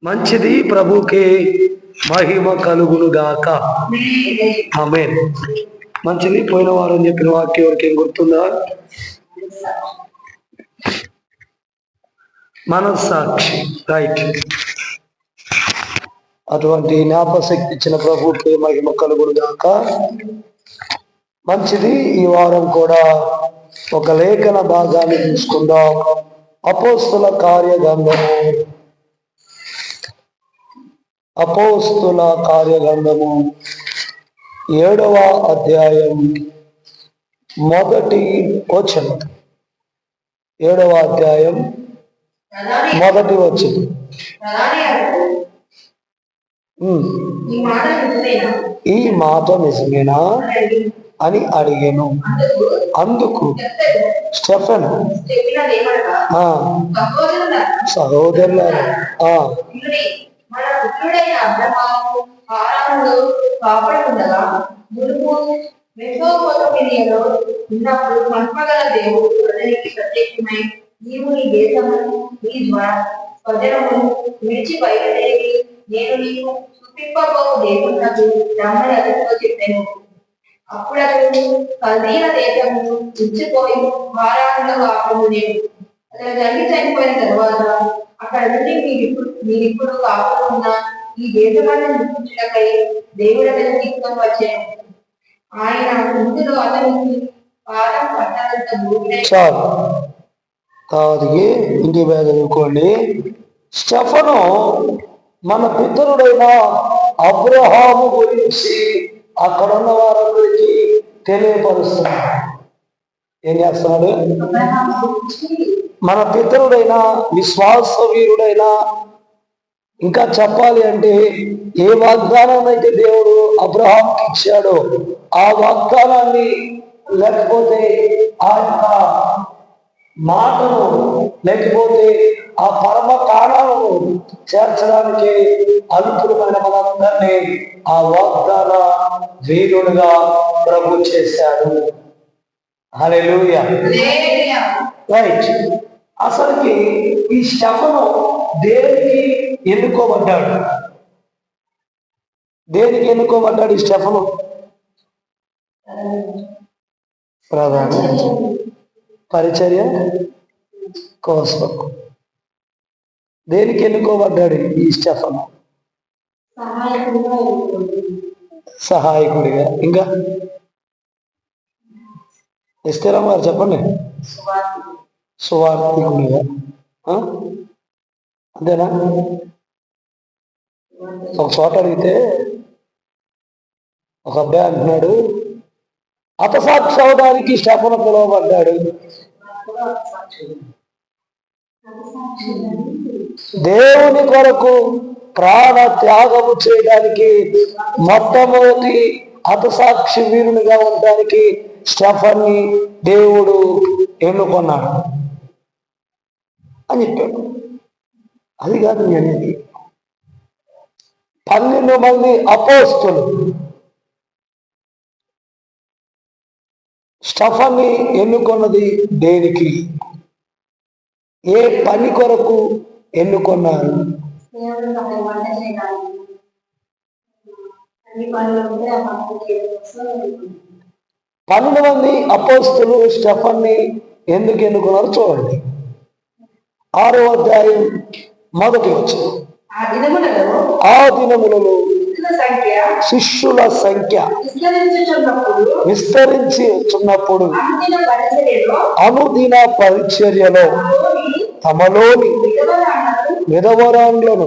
మంచిది, ప్రభుకే మహిమ కలుగును గాక. ఆమేన్. మంచిది. పోయిన వారం చెప్పిన వాక్యం ఎవరికేం గుర్తుందా? మనస్సాక్షి. రైట్. అటువంటి జ్ఞాపశక్తి ఇచ్చిన ప్రభుకే మహిమ కలుగును గాక. మంచిది. ఈ వారం కూడా ఒక లేఖన భాగాన్ని తీసుకుందాం. అపోస్తుల కార్యగ్రంథము 7వ అధ్యాయం 1వ వచనం. 7వ అధ్యాయం 1వ వచనం. ఈ మాట నిజమేనా అని అడిగాను. అందుకు స్టెఫెను, సహోదరులారా, మన పుత్రుడైన అబ్రహాము హారానులో కాపాడుకుండగా మునుపు మెసొపొతామియాలో ఉన్నప్పుడు మహిమగల దేవుడు అతనికి ప్రత్యక్షమై, నీవు నీ దేశమును నీ స్వజనమును విడిచి బయలుదేరి నేను నీకు చూపింపబోవు దేవునకు రమ్మని అతనితో చెప్పాను. అప్పుడు అతడు కల్దీయుల దేశమును విడిచిపోయి హారానులో కాపాడుకునేను. అతను తల్లి చనిపోయిన తర్వాత అక్కడ నుండి మీరిప్పుడు కాకుండా ఈ దేశమాన్ని నిలిపించుటకై దేవుడు అతను తీసుకొని వచ్చాను. ఆయన ఇందులో అతనికి పాదం పట్టనంత భూమి. ఇంటి మీద చదువుకోండి. స్టెఫను మన పితరుడైన అబ్రహాము గురించి అక్కడున్న వారందరికీ తెలియపరుస్తున్నాడు. ఏం చేస్తున్నాడు? మన పితరుడైన విశ్వాస వీరుడైన, ఇంకా చెప్పాలి అంటే ఏ వాగ్దానం అయితే దేవుడు అబ్రహాంకి ఇచ్చాడో ఆ వాగ్దానాన్ని, లేకపోతే ఆ యొక్క మాటను, లేకపోతే ఆ పరమ కారణాలను చేర్చడానికి అనుకూలమైన మనందరినీ ఆ వాగ్దాన వీరుడుగా ప్రభు చేశాడు. హల్లెలూయా. రైట్. అసలుకి ఈ స్టెఫను దేనికి ఎన్నుకోబడ్డాడు? దేనికి ఎన్నుకోబడ్డాడు ఈ స్టెఫను? ప్రధాన పరిచర్య కోసం. దేనికి ఎన్నుకోబడ్డాడు ఈ స్టెఫను? సహాయకుడిగా. ఇంకా ఇస్తారాం గారు చెప్పండి. సువార్థికుడిగా. అంతేనా? ఒక చోట అడిగితే ఒక అబ్బాయి అంటున్నాడు, హతసాక్షి అవడానికి స్టెఫను పిలువబడ్డాడు. దేవుని కొరకు ప్రాణ త్యాగము చేయడానికి, మొట్టమొదటి హతసాక్షి వీరునిగా ఉండడానికి స్టెఫన్ని దేవుడు ఎన్నుకున్నాడు అని చెప్పాడు. అది కాదు అనేది. 12 మంది అపోస్తులు స్టెఫన్ని ఎన్నుకున్నది దేనికి? ఏ పని కొరకు ఎన్నుకున్నారు? 12 మంది అపోస్తులు స్టెఫన్ని ఎందుకు ఎన్నుకున్నారు చూడండి. 6వ అధ్యాయం 1వ వచనం. ఆ దినములలో శిష్యుల సంఖ్య విస్తరించి వచ్చినప్పుడు అనుదిన పరిచర్యలో తమలోని విధవరాండ్లను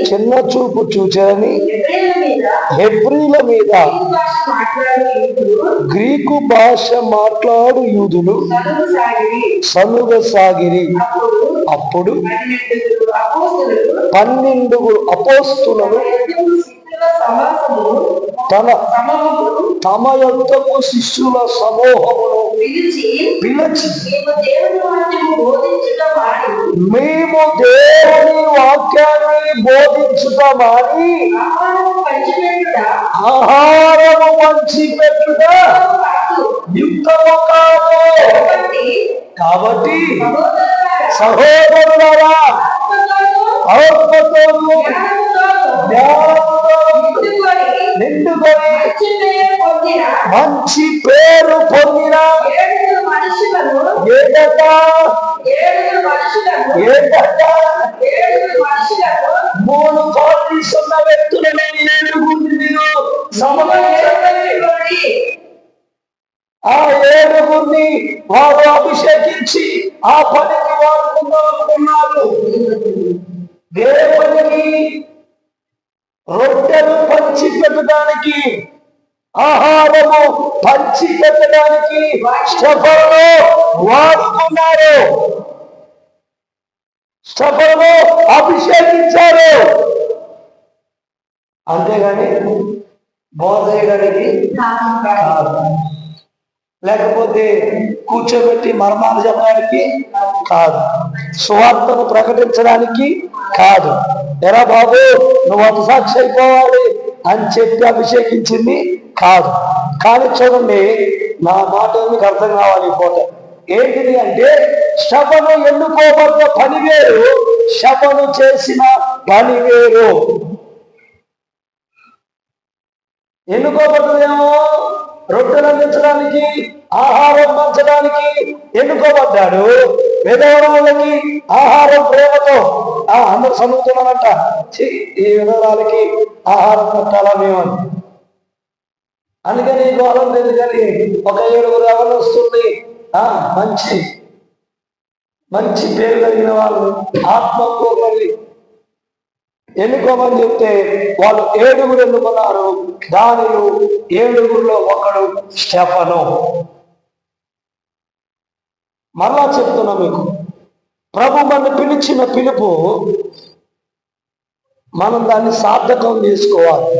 చిన్న చూపు చూచారని హెబ్రీల మీద గ్రీకు భాష మాట్లాడు యూదులు సనుగసాగిరి. అప్పుడు 12 అపోస్తులను తమ యొద్దకు శిష్యుల సమూహమును పిలిచి, మేము దేవుని వాక్యాన్ని బోధించుట మాని ఆహారము పంచిపెట్టుట యుక్తము కాదు. కాబట్టి సహోదరులారా, ఆత్మతోను నిండుకొని మంచి పేరు పొందిన ఏదట మూడు క్వాలిటీస్ ఉన్న వ్యక్తులని ఏడుగురిని ఆ ఏడుగురిని వారు అభిషేకించి ఆ పనికి వాడుకున్నారు. దేవునికి రొట్టెలు పంచి పెట్టడానికి, ఆహారము పంచి పెట్టడానికి స్టెఫనును వాడుకున్నారు, స్టెఫనును అభిషేకించారు. అంతేగాని బోధ చేయడానికి కాదు, లేకపోతే కూర్చోబెట్టి మర్మాలు చెప్పడానికి కాదు, సువార్తను ప్రకటించడానికి కాదు. ఎరా బాబు నువ్వు హతసాక్షి అయిపోవాలి అని చెప్పి అభిషేకించింది కాదు. కానీ చూడండి, నా మాట మీకు అర్థం కావాలి. పూట ఏంటిది అంటే, శబను ఎన్నుకోబడ్డ పని వేరు, శబను చేసిన పని వేరు. ఎన్నుకోబడ్డదేమో రొట్టెలు అందించడానికి, ఆహారం పంచడానికి ఎన్నుకోబడ్డాడు. విధవరాలకి ఆహారం ప్రేమతో అందరు చదువుతున్నారంట, ఈ విధవరాలకి ఆహారం పెట్టాలా మేము, అందుకని గౌరవం లేదు. కానీ ఒక 7 ఎవరు వస్తుంది, మంచి మంచి పేరు కలిగిన వాళ్ళు, ఆత్మకూరులని ఎన్నుకోమని చెప్తే వాళ్ళు 7 ఎన్నుకున్నారు. దానిలో 7 ఒకడు స్టెఫను. మరలా చెప్తున్నా మీకు, ప్రభు మన పిలిచిన పిలుపు మనం దాన్ని సార్థకం చేసుకోవాలి.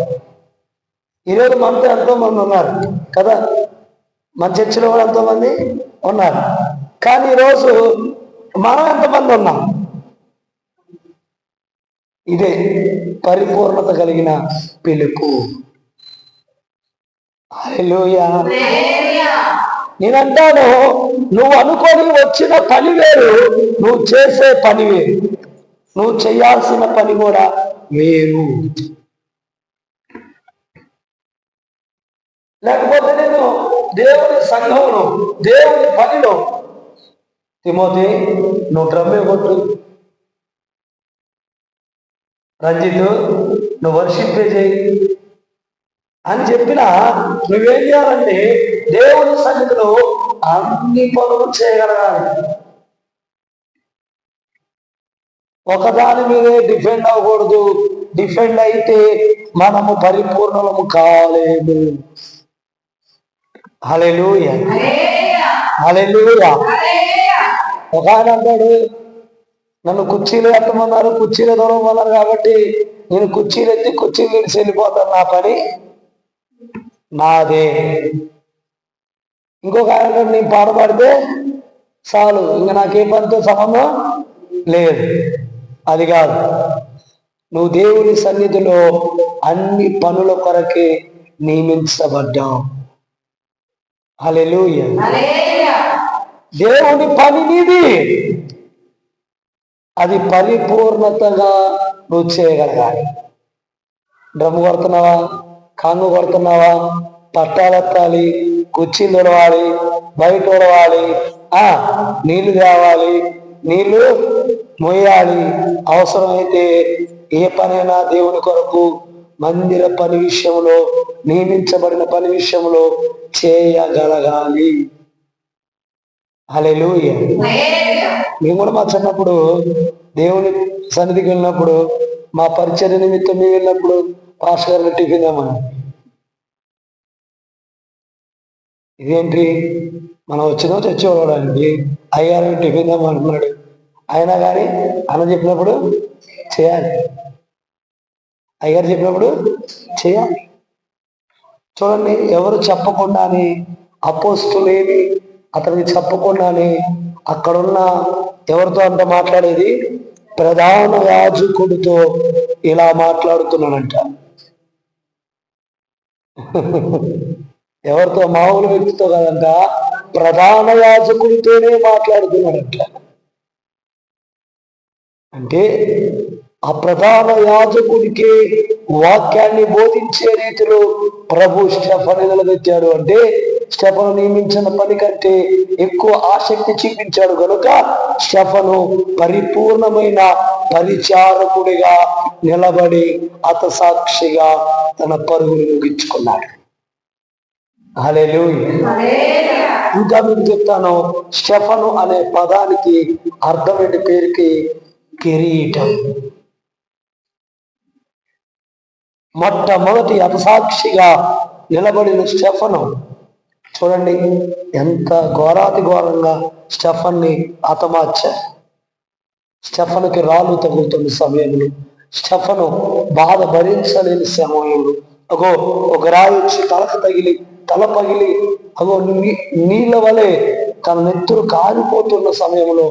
ఈరోజు మనతో ఎంతోమంది ఉన్నారు కదా, మన చర్చిలో కూడా ఎంతోమంది ఉన్నారు. కానీ ఈరోజు మనం ఎంతమంది ఉన్నాం? ఇదే పరిపూర్ణత కలిగిన పిలుపు. హల్లెలూయా. నేనంటాను, నువ్వు అనుకొని వచ్చిన పని వేరు, నువ్వు చేసే పని వేరు, నువ్వు చేయాల్సిన పని కూడా వేరు. లేకపోతే నేను దేవుని సంఘంలో, దేవుని పనిలో, తిమోతి నువ్వు డ్రమ్మే కొట్టు, రంజిత్ నువ్వు వర్షిప్పే చేయి అని చెప్పినా నువ్వేం చేయాలంటే దేవుని సన్నిధిలో అన్ని పనులు చేయగలగాలి. ఒకదాని మీదే డిఫెండ్ అవ్వకూడదు. డిఫెండ్ అయితే మనము పరిపూర్ణము కాలేము. హల్లెలూయా, హల్లెలూయా. ఒక ఆయన అంటాడు, నన్ను కుర్చీలు ఎత్తమన్నారు, కుర్చీలు దూరమన్నారు కాబట్టి నేను కుర్చీలు ఎత్తి కుర్చీలు విడిచి వెళ్ళిపోతాను, నా పని నాదే. ఇంకొక ఆయన నేను పాడబడితే చాలు, ఇంకా నాకే పనితో సంబంధం లేదు. అది కాదు, నువ్వు దేవుని సన్నిధిలో అన్ని పనుల కొరకే నియమించబడ్డావు. హల్లెలూయా. దేవుని పని నీది, అది పరిపూర్ణతగా నువ్వు చేయగలగాలి. డ్రమ్ము కొడుతున్నావా, కాంగు కొడుతున్నావా, పట్టాలెత్తాలి, కుర్చీలు తొడవాలి, బయట తొడవాలి, నీళ్లు తేవాలి, నీళ్లు మోయాలి. అవసరమైతే ఏ పనైనా దేవుని కొరకు మందిర పని విషయంలో, నియమించబడిన పని విషయంలో చేయగలగాలి. హల్లెలూయా. మేము కూడా మా చిన్నప్పుడు దేవుని సన్నిధికి వెళ్ళినప్పుడు, మా పరిచర్య నిమిత్తం మేము వెళ్ళినప్పుడు పాస్టర్ గారిని టిఫిన్ తెమ్మని, ఇదేంటి మనం వచ్చినా చచ్చిపోవడానికి అయ్యారని టిఫిన్ తెమ్మంటున్నాడు. అయినా కానీ అన్న చెప్పినప్పుడు చేయాలి, అయ్యారు చెప్పినప్పుడు చేయాలి. చూడండి, ఎవరు చెప్పకుండానే, అపోస్తులేమి అతనికి చెప్పకుండానే అక్కడున్న ఎవరితో అంత మాట్లాడేది, ప్రధాన యాజకుడితో ఇలా మాట్లాడుతున్నానంట. ఎవరితో? మామూలు వ్యక్తితో కదంట, ప్రధాన యాజకుడితోనే మాట్లాడుతున్నాడంట. అంటే ఆ ప్రధాన యాజకుడికి వాక్యాన్ని బోధించే రీతిలో ప్రభు స్టెఫను నిలబెట్టాడు. అంటే స్టెఫను నియమించిన పని కంటే ఎక్కువ ఆసక్తి చూపించాడు కనుక స్టెఫను పరిపూర్ణమైన పరిచారకుడిగా నిలబడి హతసాక్షిగా తన పరుగును ముగించుకున్నాడు. హల్లెలూయా. ఇంకా మీకు చెప్తాను, స్టెఫను అనే పదానికి అర్థం ఏంటి? పేరుకి కిరీటం. మొట్టమొదటి హతసాక్షిగా నిలబడిన స్టెఫను చూడండి ఎంత ఘోరాతి ఘోరంగా స్టెఫన్ని హతమార్చారు. స్టెఫనుకి రాళ్ళు తగులుతున్న సమయంలో, స్టెఫను బాధ భరించలేని సమయంలో ఒక రాయి వచ్చి తలకు తగిలి తల పగిలి నీళ్ళ వలె తన నెత్తురు కారిపోతున్న సమయంలో,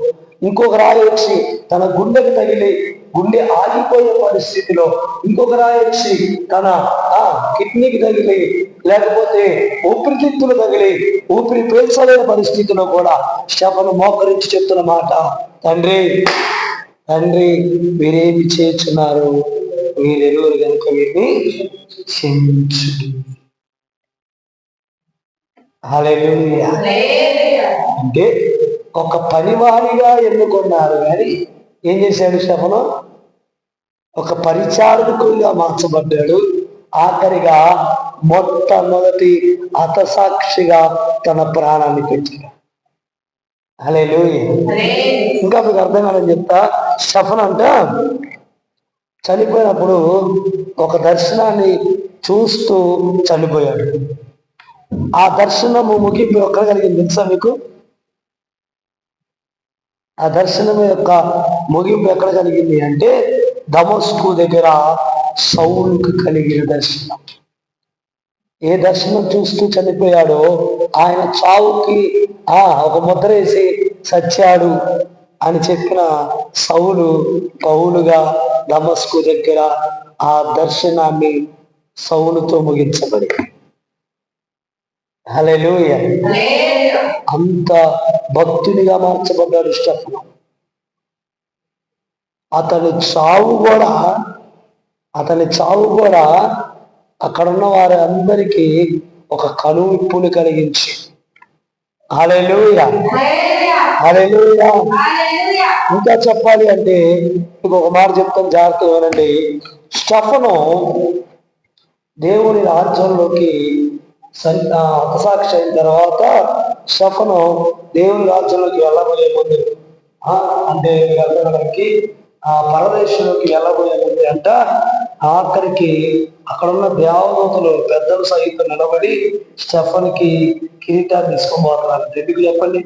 ఇంకొక రాయి వచ్చి తన గుండెకు తగిలి గుండె ఆగిపోయే పరిస్థితిలో, ఇంకొక రాయి వచ్చి తన కిడ్నీకి తగిలి లేకపోతే ఊపిరితిత్తులు తగిలి ఊపిరి పీల్చలేని పరిస్థితిలో కూడా స్టెఫను మోకరించి చెప్తున్న మాట, తండ్రి తండ్రి వీరేమి చేస్తున్నారు, వీరెరువురు కనుక వీరిని క్షమించు. హల్లెలూయా. అంటే ఒక పనివాడిగా ఎన్నుకున్నారు కానీ ఏం చేశాడు స్టెఫను? ఒక పరిచారకుడిగా మార్చబడ్డాడు. ఆఖరిగా మొట్టమొదటి హతసాక్షిగా తన ప్రాణాన్ని పెట్టాడు. హల్లెలూయా. ఇంకా మీకు అర్థం కాదని చెప్తా. స్టెఫను అంట చనిపోయినప్పుడు ఒక దర్శనాన్ని చూస్తూ చనిపోయాడు. ఆ దర్శనము ముగింపు ఎక్కడ కలిగింది తెలుసా మీకు? ఆ దర్శనం యొక్క ముగింపు ఎక్కడ కలిగింది అంటే దమస్కు దగ్గర సౌలుకు కలిగిన దర్శనం. ఏ దర్శనం చూస్తూ చనిపోయాడో ఆయన చావుకి ఒక ముద్ర వేసి చచ్చాడు అని చెప్పిన సౌలు పౌలుగా దమస్కు దగ్గర ఆ దర్శనాన్ని సౌలుతో ముగించబడి. హల్లెలూయా. అంత భక్తునిగా మార్చబడ్డాడు స్టెఫను. అతని చావు కూడా అక్కడున్న వారి అందరికీ ఒక కనువిప్పుని కలిగించి. హల్లెలూయా. హల్లెలూయా. ఇంకా చెప్పాలి అంటే ఇంకొక మాట చెప్తాను, జాగ్రత్తగా వినండి. స్టెఫను దేవుని రాజ్యంలోకి హతసాక్షి అయిన తర్వాత స్టెఫను దేవుని రాజ్యంలోకి వెళ్ళబోయే ముందు అంటే వెళ్ళడానికి పరదేశంలోకి వెళ్ళబోయే ముందు అంట ఆఖరికి అక్కడున్న దేవదూతలు పెద్దలు సహితం నిలబడి స్టెఫన్కి కిరీటాన్ని తీసుకోబోతున్నారు. ఎందుకు చెప్పండి?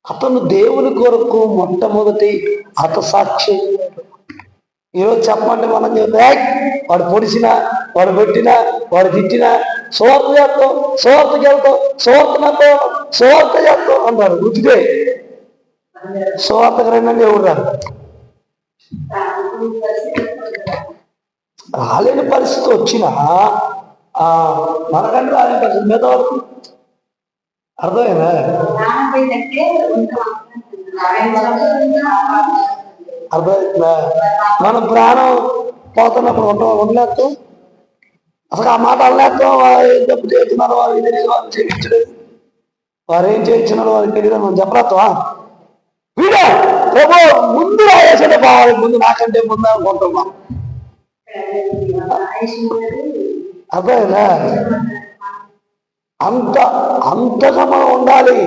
అతను దేవుని కొరకు మొట్టమొదటి హతసాక్షి. ఈరోజు చెప్పమంటే మనం చెప్తే వాడు పొడిచినా, వాడు పెట్టినా, వాడు తిట్టినా సువార్త చేస్తాం, సువార్తకి వెళ్తాం, సువార్త చేస్తాం అంటారు. గుర్తుకే సువార్తకు రండి ఎవరు రాదు. రాలేని పరిస్థితి వచ్చినా మనకంటే రాలేని పరిస్థితి మీద వరకు అర్థమైనా? అర్థమవుతుందా? మనం ప్రాణం పోతున్నప్పుడు ఉండలేస్తాం. అసలు ఆ మాట అనలేస్తాం. ఏం తప్పు చేస్తున్నారు వాళ్ళు తెలియదు, వాళ్ళు చేయించలేదు, వారు ఏం చేయించున్నారు వాళ్ళకి తెలియదు మనం చెప్పలేస్తావా? వీడే ప్రభు ముందు రాయేసే బావాలి, ముందు నాకంటే ముందు అనుకుంటున్నాం. అర్థమైనా? అంతగా మనం ఉండాలి.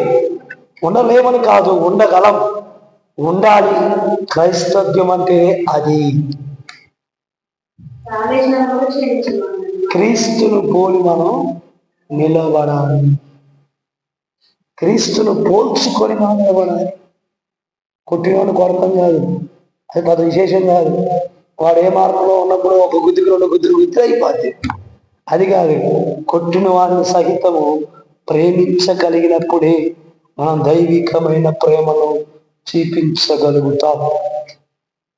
ఉండలేమని కాదు, ఉండగలం, ఉండాలి. క్రైస్తవ్యం అంటే అది. క్రీస్తును పోలి మనం నిలబడాలి. క్రీస్తును పోల్చుకొని మనం నిలబడాలి. కొట్టినోడు కొడతాం కాదు, అది పెద్ద విశేషం కాదు. వాడు ఏ మార్గంలో ఉన్నప్పుడు ఒక గుద్దుకు రెండు గుద్దులు అయిపోద్ది. అది కాదు, కొట్టిన వాడిని సహితము ప్రేమించగలిగినప్పుడే మనం దైవికమైన ప్రేమను చూపించగలుగుతాం.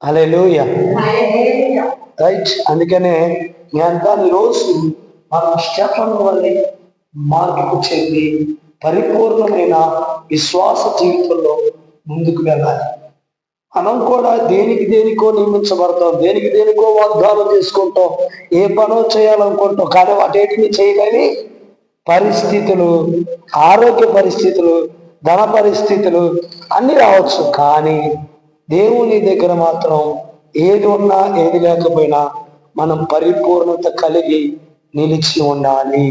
హల్లెలూయా. రైట్. అందుకనే దాని రోజు మనం స్టెఫను వల్లే మార్పు చెంది పరిపూర్ణమైన విశ్వాస జీవితంలో ముందుకు వెళ్ళాలి. మనం కూడా దేనికి దేనికో నియమించబడతాం, దేనికి దేనికో వాగ్దానం చేసుకుంటాం, ఏ పనో చేయాలనుకుంటాం. కానీ వాటిని చేయలేని పరిస్థితులు, ఆరోగ్య పరిస్థితులు, ధన పరిస్థితులు అన్నీ రావచ్చు. కానీ దేవుని దగ్గర మాత్రం ఏది ఉన్నా ఏది లేకపోయినా మనం పరిపూర్ణత కలిగి నిలిచి ఉండాలి.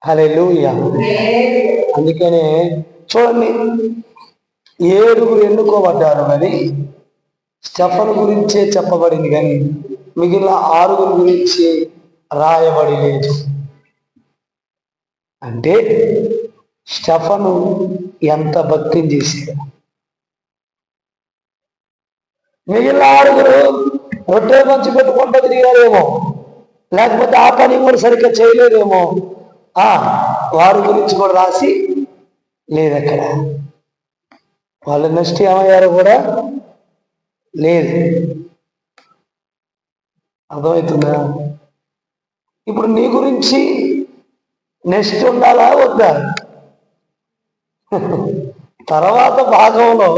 హల్లెలూయా. అందుకనే చూడండి, 7 ఎన్నుకోబడ్డారు, కానీ స్టెఫను గురించే చెప్పబడింది, కానీ మిగిలిన 6 గురించి రాయబడి లేదు. అంటే స్టెఫను ఎంత భక్తిని చేశాడు. మిగిలిన 6 రొట్టె మంచి పెట్టుకుంటూ తిరిగారేమో, లేకపోతే ఆ పని కూడా సరిగ్గా చేయలేదేమో. వారి గురించి కూడా రాసి లేదు అక్కడ. వాళ్ళ నెక్స్ట్ ఏమయ్యారో కూడా లేదు. అర్థమవుతుందా? ఇప్పుడు నీ గురించి నెక్స్ట్ ఉండాలా వద్దా? తర్వాత భాగంలో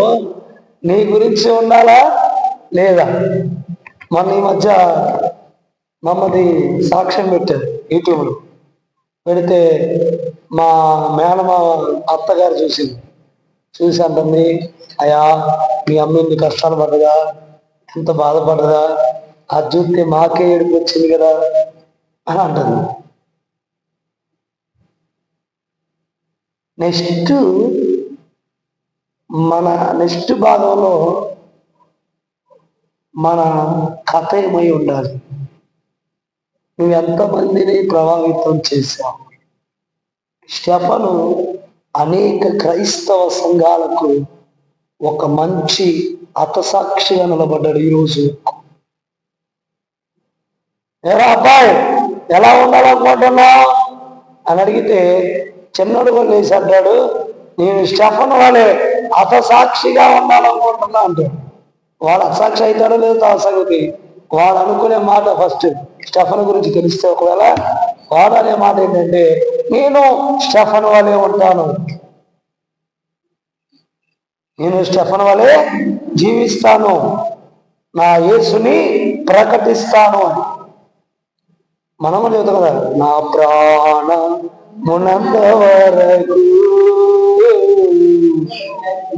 నీ గురించి ఉండాలా లేదా? మొన్న ఈ మధ్య మమ్మది సాక్ష్యం పెట్టారు యూట్యూబ్లో పెడితే, మా మేనమా అత్తగారు చూసి అంటుంది, అయ్యా మీ అమ్మ ఇన్ని కష్టాలు పడ్డదా, ఎంత బాధపడ్డదా, అది చూస్తే మాకే ఏడుపు వచ్చింది కదా అని అంటుంది. నెక్స్ట్ భాగంలో మన కథ ఏమై ఉండాలి. నువ్వు ఎంతమందిని ప్రభావితం చేశావు. స్టెఫను అనేక క్రైస్తవ సంఘాలకు ఒక మంచి హతసాక్షిగా నిలబడ్డాడు. ఈరోజు ఏరా అబ్బాయి ఎలా ఉండాలనుకుంటున్నావు అని అడిగితే చిన్నడు కూడా వేసి అంటాడు, నేను స్టెఫన్ వాళ్ళే హతసాక్షిగా ఉండాలనుకుంటున్నా అంటాడు. వాడు హతసాక్షి అవుతాడో లేదో ఆ సంగతి వాడు అనుకునే మాట. ఫస్ట్ స్టెఫన్ గురించి తెలిస్తే ఒకవేళ వాడు అనే మాట ఏంటంటే, నేను స్టెఫన్ వలే ఉంటాను, నేను స్టెఫన్ వలే జీవిస్తాను, నా యేసుని ప్రకటిస్తాను అని. మనము చెబుతాం కదా, నా ప్రాణమున్నంత వరకు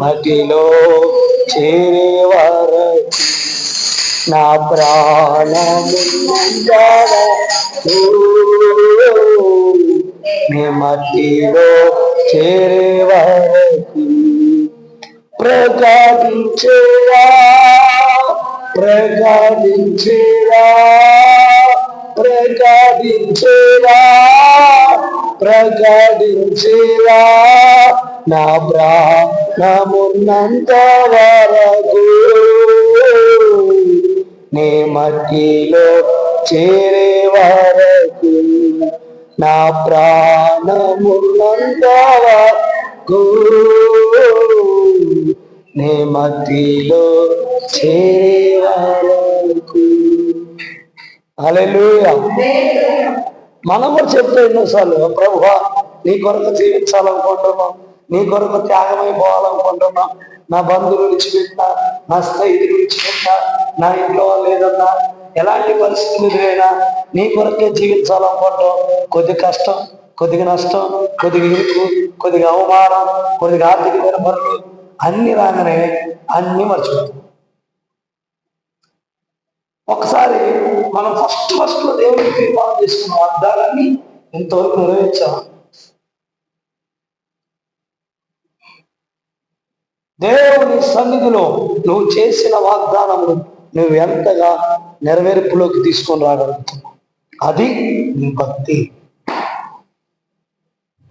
మట్టిలో చేరే వరకు, నా ప్రాణమున్నంత వరకు నీ మట్టిలో చేరే వరకు ప్రకటించేరా ప్రకటించేరా ప్రకటించేరా ప్రకటించేరా నా ప్రాణమున్నంత వరకు నీ మట్టిలో చేరే వరకు, నా ప్రాణమున్నంత వరకు నీ మట్టిలో చేరే వరకు. హల్లెలూయా. మనం కూడా చెప్తే ఎన్నోసార్లు, ప్రభువా నీ కొరకు జీవించాలనుకుంటున్నాం, నీ కొరకు త్యాగమైపోవాలనుకుంటున్నాం, నా బంధువులు విడిచిపెట్టినా, నా స్నేహితులు విడిచిపెట్టినా, నా ఇంట్లో లేదన్నా, ఎలాంటి పరిస్థితులు ఎదురైనా నీ కొరకే జీవించాలనుకుంటాం. కొద్ది కష్టం, కొద్దిగా నష్టం, కొద్దిగా ఇరుకు, కొద్దిగా అవమానం, కొద్దిగా ఆర్థిక నిర్భరలు అన్ని రాగానే అన్ని మర్చిపోతాం. ఒకసారి మనం ఫస్ట్ లో దేవుడికి తీర్మానం చేసుకున్న వాగ్దానాన్ని ఇంతవరకు నెరవేర్చాం. దేవుని సన్నిధిలో నువ్వు చేసిన వాగ్దానమును నువ్వు ఎంతగా నెరవేర్పులోకి తీసుకొని రాగలుగుతున్నావు, అది నీ భక్తి.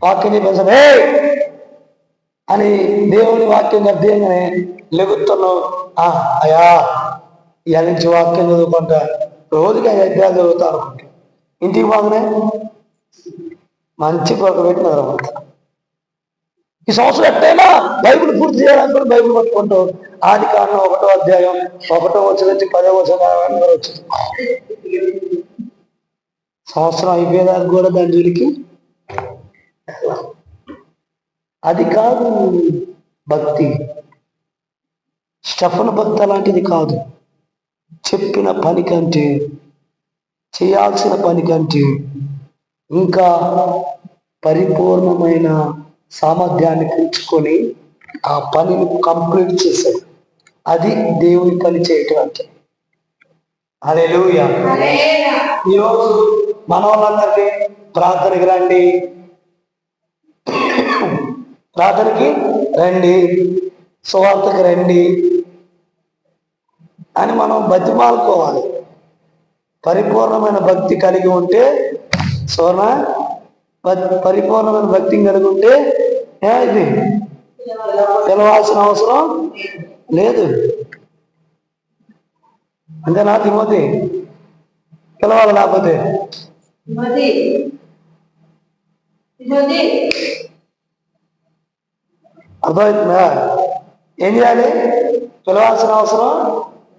వాక్యం చెప్పేసే అని దేవుని వాక్యం గద్యంగానే లెగుతున్నావు. అయ్యా ఇవాళ నుంచి వాక్యం చదువుకుంటా, రోజుకి 5 అధ్యాయాలు చదువుతా అనుకుంటా, ఇంటికి బాగానే మంచి కొరకు పెట్టి నిద్రపోతా. ఈ సంవత్సరం ఎట్టయినా బైబిల్ పూర్తి చేయాలనుకుని బైబిల్ పట్టుకుంటావు. ఆదికాండం 1వ అధ్యాయం 1వ వచనం నుంచి 10వ వచనం వచ్చింది. సంవత్సరం అయిపోయేదానికి కూడా దాని జోలికి అది కాదు భక్తి. స్టెఫను భక్తి అలాంటిది కాదు. చెప్పిన పని కంటే, చేయాల్సిన పని కంటే ఇంకా పరిపూర్ణమైన సామర్థ్యాన్ని పెంచుకొని ఆ పనిని కంప్లీట్ చేశాడు. అది దేవుని పని చేయటం అంటే. హల్లెలూయా. ఈరోజు మన వాళ్ళందరినీ ప్రార్థనకి రండి, ప్రార్థనకి రండి, సువార్తకి రండి అని మనం బతిమాలుకోవాలి. పరిపూర్ణమైన భక్తి కలిగి ఉంటే సోనా, పరిపూర్ణమైన భక్తి కలిగి ఉంటే ఇది పిలవాల్సిన అవసరం లేదు. అంతేనా తిమోతి? పిలవాలి, లేకపోతే అర్థమవుతుందా? ఏం చేయాలి? పిలవాల్సిన అవసరం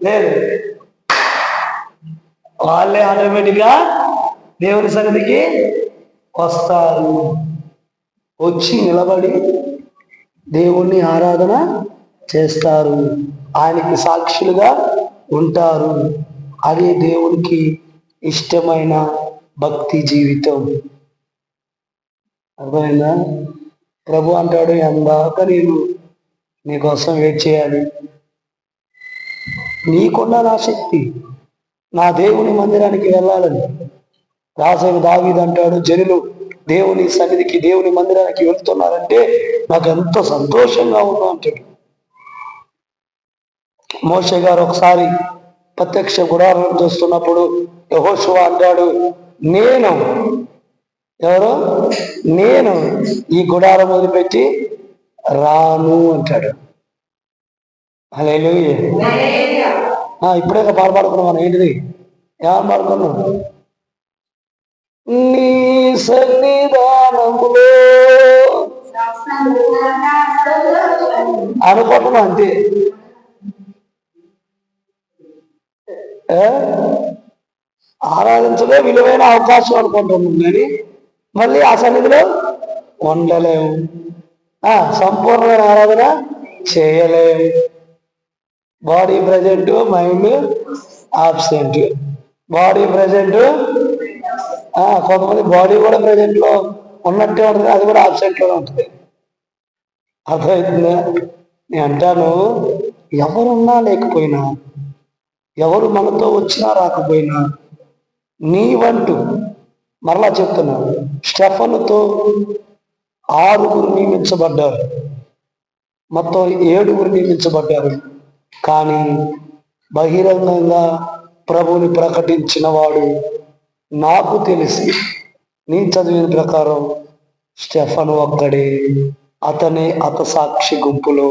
లేదు. వాళ్ళే ఆటోమేటిక్గా దేవుని సన్నిధికి వస్తారు. వచ్చి నిలబడి దేవుణ్ణి ఆరాధన చేస్తారు, ఆయనకి సాక్షులుగా ఉంటారు. అది దేవునికి ఇష్టమైన భక్తి జీవితం. అర్థమైందా? ప్రభు అంటాడు, ఎందాక నేను నీకోసం వెయిట్ చేయాలి? నీకున్న నా శక్తి నా దేవుని మందిరానికి వెళ్ళాలని. రాజైన దావీదు అంటాడు, జనులు దేవుని సన్నిధికి, దేవుని మందిరానికి వెళ్తున్నారంటే నాకు ఎంతో సంతోషంగా ఉందో అంటాడు. మోషే గారు ఒకసారి ప్రత్యక్ష గుడారం చూస్తున్నప్పుడు యెహోషువ అంటాడు, నేను ఈ గుడారం వదిలిపెట్టి రాను అంటాడు. హల్లెలూయా. ఇప్పుడే పాడుకున్నాం మనం. ఏంటిది? ఏమని పాడుకున్నాం? నీ సన్నిధానములో అనుకుంటున్నాం అంతే. ఆరాధించలే విలువైన అవకాశం అనుకుంటున్నాం, కానీ మళ్ళీ ఆ సన్నిధిలో ఉండలేము. సంపూర్ణమైన ఆరాధన చేయలేము. Body present, mind absent. Body present, కొంతమంది బాడీ కూడా ప్రజెంట్ లో ఉన్నట్టే ఉంటుంది, అది కూడా ఆబ్సెంట్ లో ఉంటుంది. అర్థమవుతుందా? నేను అంటాను, ఎవరున్నా లేకపోయినా, ఎవరు మనతో వచ్చినా రాకపోయినా, నీవంటూ, మరలా చెప్తున్నా, స్టెఫనుతో 6 నియమించబడ్డారు, మొత్తం 7 నియమించబడ్డారు. కానీ బహిరంగంగా ప్రభుని ప్రకటించిన వాడు నాకు తెలిసి, నేను చదివిన ప్రకారం స్టెఫను ఒక్కడే. అతనే హతసాక్షి గుంపులో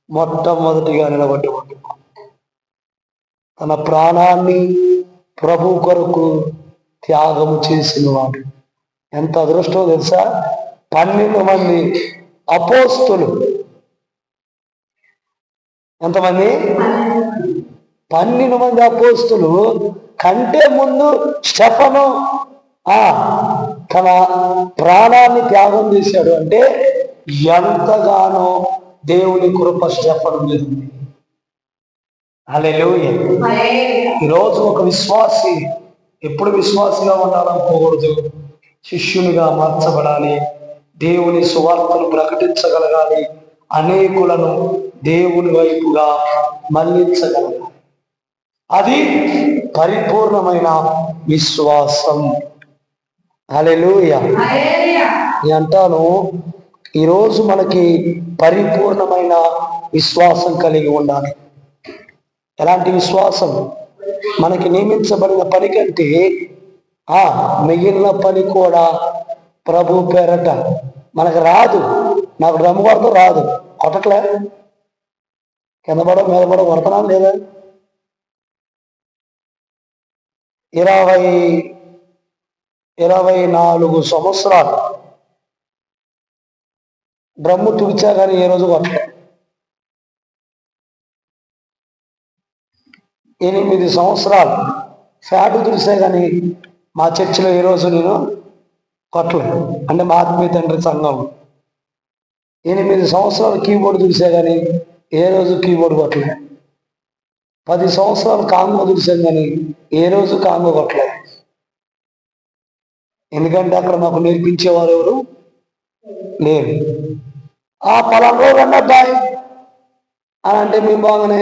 మొట్టమొదటిగా నిలబడ్డవాడు. తన ప్రాణాన్ని ప్రభు కొరకు త్యాగం చేసిన వాడు. ఎంత అదృష్టం తెలుసా? 12 మంది అపోస్తులు. ఎంతమంది? 12 మంది అపోస్తులు కంటే ముందు స్టెఫను తన ప్రాణాన్ని త్యాగం చేశాడు. అంటే ఎంతగానో దేవుని కృప స్టెఫను మీద ఉంది. హల్లెలూయా. ఈరోజు ఒక విశ్వాసి ఎప్పుడు విశ్వాసిగా ఉండాలనుకోకూడదు, శిష్యునిగా మార్చబడాలి, దేవుని సువార్తను ప్రకటించగలగాలి, అనేకులను దేవుని వైపుగా మళ్లించగలగాలి. అది పరిపూర్ణమైన విశ్వాసం. హల్లెలూయా. నేను అంటాను, ఈరోజు మనకి పరిపూర్ణమైన విశ్వాసం కలిగి ఉండాలి. ఎలాంటి విశ్వాసం? మనకి నియమించబడిన పని కంటే మిగిలిన పని కూడా ప్రభు పేరట మనకు రాదు. నాకు డ్రమ్ము కొడతాం రాదు, కొట్టట్లే, కింద పడ మీద పడ కొడతానా లేదా? 24 సంవత్సరాలు డ్రమ్ము తుడిచా కానీ ఏ రోజు కొట్టలే. 8 సంవత్సరాలు ఫ్యాటు తుడిసే కానీ మా చర్చిలో ఏ రోజు నేను కొట్టలేదు. అంటే మా ఆత్మీయ తండ్రి సంఘం 8 సంవత్సరాలు కీబోర్డు తుడిసే కానీ ఏ రోజు కీబోర్డు కొట్టలే. 10 సంవత్సరాలు కాంగో వదిలిసాం కానీ ఏ రోజు కాంగో కొట్టలేదు. ఎందుకంటే అక్కడ మాకు నేర్పించేవారు ఎవరు లేరు. ఆ పలానా రోజు అన్నబ్బాయి అని అంటే మేము బాగానే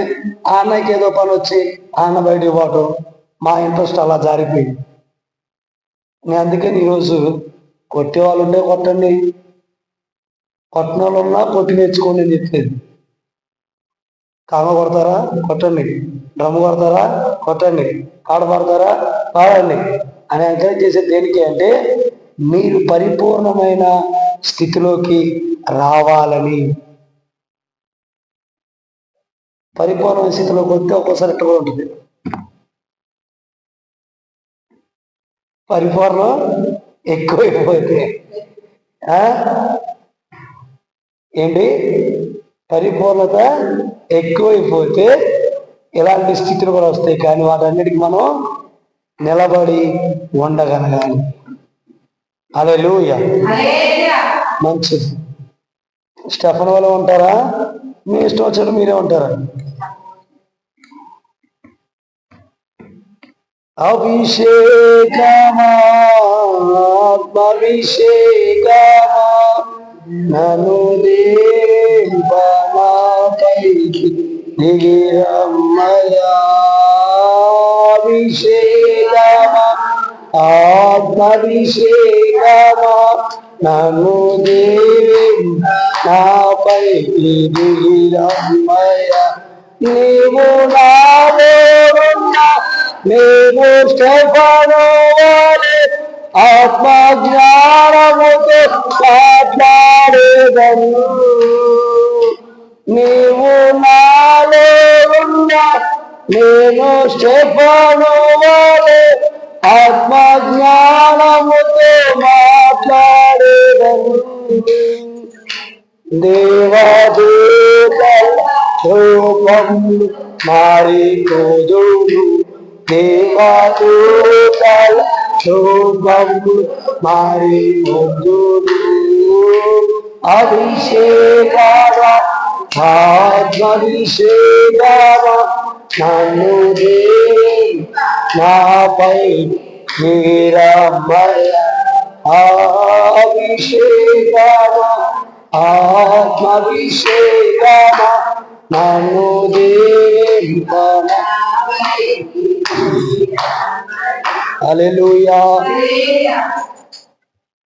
ఆ అన్నయ్యకి ఏదో పని వచ్చి ఆ అన్న బయటికి పోవటం, మా ఇంట్రెస్ట్ అలా జారిపోయింది. నేను అందుకని ఈరోజు కొట్టే వాళ్ళు ఉంటే కొట్టండి, కొట్టిన వాళ్ళు ఉన్నా కొట్టి నేర్చుకోండి అని చెప్పేది. కామ కొడతారా కొట్టండి, డ్రమ్ము కొడతారా కొట్టండి, పాట పాడతారా పాడండి అని ఎంకరేజ్ చేసేది దేనికి అంటే మీరు పరిపూర్ణమైన స్థితిలోకి రావాలని. పరిపూర్ణమైన స్థితిలోకి వస్తే ఒక్కోసారి ఎట్లా కూడా ఉంటుంది. పరిపూర్ణం ఎక్కువైపోతే ఏంటి, పరిపూర్ణత ఎక్కువైపోతే ఇలాంటి స్థితులు కూడా వస్తాయి. కానీ వాటన్నిటికీ మనం నిలబడి ఉండగలగాలి. హల్లెలూయా. మంచిది. స్టెఫన్ వల్ల ఉంటారా, మీ ఇష్టం వచ్చినట్టు మీరే ఉంటారా? అభిషేకమా అభిషేకమా నన్ను దేవాపైకి దిగిరమ్మయా. అభిషేకమా ఆత్మభిషేకమా నన్ను దేవి నాపైకి దిగిరమ్మయా. నీవు నాలో ఉన్నా నేను స్టెఫను వలె ఆత్మ జ్ఞానముతో మాట్లాడేదను. నీవు నాలో ఉన్నా నేను స్టెఫను వలె ఆత్మ జ్ఞానముతో మాట్లాడేదను. దేవదూతల రూపములు మారిపోదును, దేవదూతల రూపములు మారిపోదును. అభిషేకమా ఆత్మభిషేకమా నన్ను దేవి నాపై నీరమ్మయ్య. అభిషేకమా ఆత్మభిషేకమా నన్ను దేవి. హల్లెలూయా.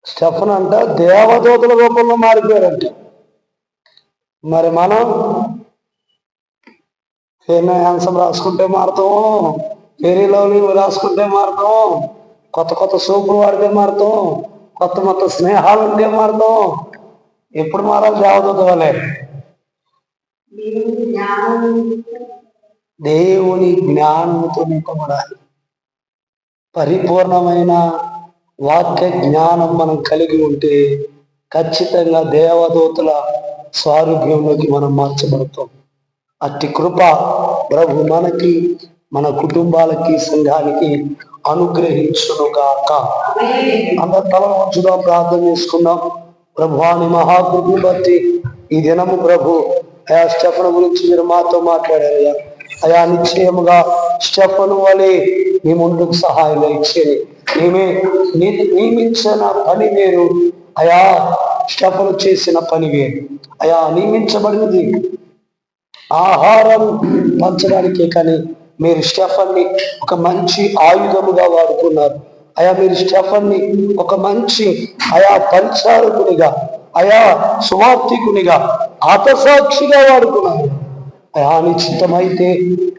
స్టెఫన్ అంట దేవదూతల రూపంలో మారిపోయారంట. మరి మనం ఆన్సర్ రాసుకుంటే మారుతాం, ఫెరీ లవ్లీ రాసుకుంటే మారుతాం, కొత్త కొత్త సోపులు వాడితే మారుతాం, కొత్త స్నేహాలు ఉంటే మారుతాం. ఎప్పుడు మారాలి? దేవదూత వలే. దేవుని జ్ఞానంతో నింపబడాలి. పరిపూర్ణమైన వాక్య జ్ఞానం మనం కలిగి ఉంటే ఖచ్చితంగా దేవదూతల స్వారూప్యంలోకి మనం మార్చబడతాం. అట్టి కృప ప్రభు మనకి, మన కుటుంబాలకి, సంఘానికి అనుగ్రహించునుగాక. అందరు తల వంచుదాం, ప్రార్థన చేసుకుందాం. ప్రభువాని మహాకృపను బట్టి ఈ దినము ప్రభు అయా స్టెఫను గురించి మీరు మాతో మాట్లాడారయ్యా. అయా నిశ్చయముగా స్టెఫను వలె మీ ముందుకు సహాయం ఇచ్చేది. నియమించిన పని వేరు, అయా స్టెఫను చేసిన పని వేరు. అయా నియమించబడినది ఆహారం పంచడానికే, కానీ మీరు స్టెఫన్ని ఒక మంచి ఆయుధముగా వాడుకున్నారు. అయా మీరు స్టెఫన్ని ఒక మంచి పరిచారకునిగా, సువార్థికునిగా, ఆతసాక్షిగా వాడుకున్నారు. అయా నీ చిత్తమైతే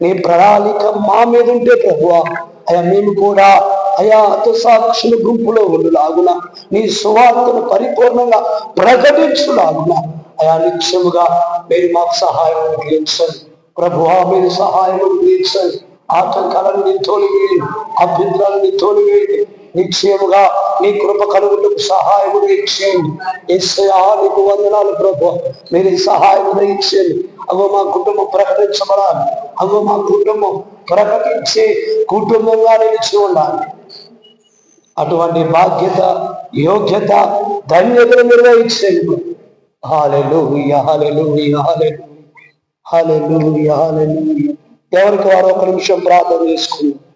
నీ ప్రణాళిక మా మీద ఉంటే ప్రభువా, మేము కూడా హతసాక్షుల గుంపులో ఉండులాగున, నీ సువార్తను పరిపూర్ణంగా ప్రకటించులాగున నిత్యముగా మీరు మాకు సహాయం అందించండి ప్రభువా. మీరు సహాయం అందించండి. ఆటంకాలను తోలివేయండి, అభ్యంతరాలను తోలివేయండి. నిశ్చయముగా నీ కృప కలుగుటకు సహాయం దయచేయండి. యేసయ్యా నీకు వందనాలు ప్రభువా. మీరు సహాయం దయచేయండి. అగో మా కుటుంబం ప్రకటించబడాలి, అగో మా కుటుంబం ప్రకటించే కుటుంబంగా నిలిచి ఉండాలి. అటువంటి బాధ్యత, యోగ్యత, ధన్యతను నిర్వహించేందుకు హల్లెలూయా, హల్లెలూయా, హల్లెలూయా, హల్లెలూయా, హల్లెలూయా. ఎవరికి వారు ఒక నిమిషం ప్రార్థన చేసుకుందాం.